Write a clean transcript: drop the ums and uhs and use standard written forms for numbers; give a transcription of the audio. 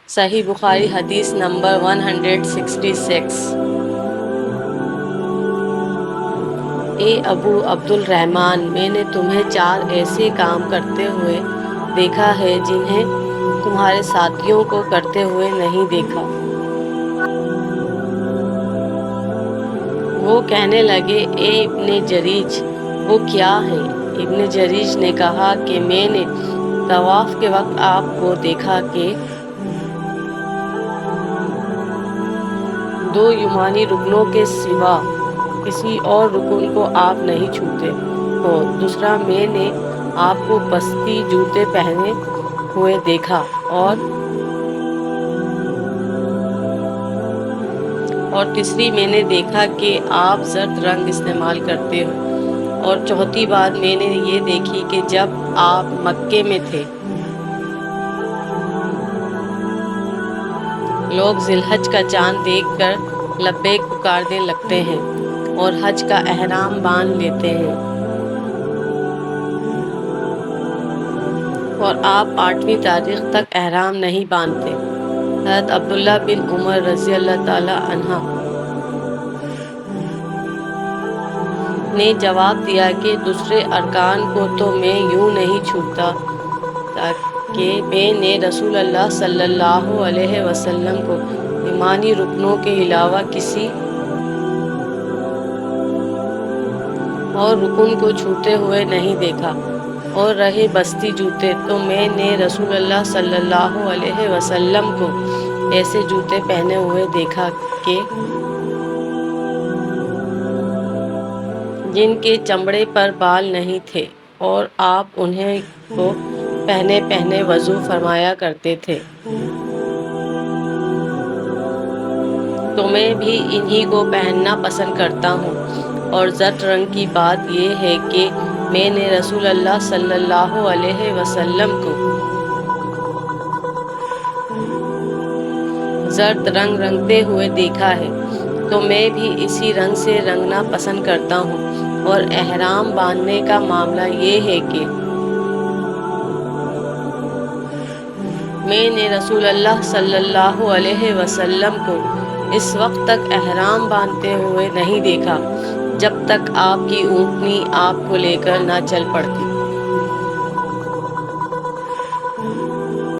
صحیح بخاری حدیث نمبر 166۔ اے ابو عبد الرحمن، میں نے تمہیں 4 ایسے کام کرتے ہوئے دیکھا ہے جنہیں تمہارے ساتھیوں کو کرتے ہوئے نہیں دیکھا۔ وہ کہنے لگے، اے ابن جریج، وہ کیا ہیں؟ ابن جریج نے کہا کہ میں نے طواف کے وقت آپ کو دیکھا کہ 2 یمانی رکنوں کے سوا کسی اور رکن کو آپ نہیں چھوتے ہو۔ دوسرا، میں نے آپ کو بستی جوتے پہنے ہوئے دیکھا، اور تیسری میں نے دیکھا کہ آپ زرد رنگ استعمال کرتے ہو، اور چوتھی بات میں نے یہ دیکھی کہ جب آپ مکے میں تھے لوگ ذی الحج کا چاند دیکھ کر لبیک پکارنے لگتے ہیں اور حج کا احرام باندھ لیتے ہیں، اور آپ 8ویں تاریخ تک احرام نہیں باندھتے۔ حضرت عبداللہ بن عمر رضی اللہ تعالی عنہ نے جواب دیا کہ دوسرے ارکان کو تو میں یوں نہیں چھوڑتا کہ میں نے رسول اللہ صلی اللہ علیہ وسلم کو ایمانی رکنوں کے علاوہ کسی اور رکن کو چھوتے ہوئے نہیں دیکھا، اور رہے بستی جوتے، تو میں نے رسول اللہ صلی اللہ علیہ وسلم کو ایسے جوتے پہنے ہوئے دیکھا کہ جن کے چمڑے پر بال نہیں تھے، اور آپ انہیں کو پہنے پہنے وضو فرمایا کرتے تھے۔ تو میں بھی انہی کو پہننا پسند کرتا ہوں۔ اور زرد رنگ کی بات یہ ہے کہ میں نے رسول اللہ صلی اللہ علیہ وسلم کو زرد رنگ رنگتے ہوئے دیکھا ہے، تو میں بھی اسی رنگ سے رنگنا پسند کرتا ہوں۔ اور احرام باندھنے کا معاملہ یہ ہے کہ میں نے رسول اللہ صلی اللہ علیہ وسلم کو اس وقت تک احرام باندھتے ہوئے نہیں دیکھا جب تک آپ کی اونٹنی آپ کو لے کر نہ چل پڑتی۔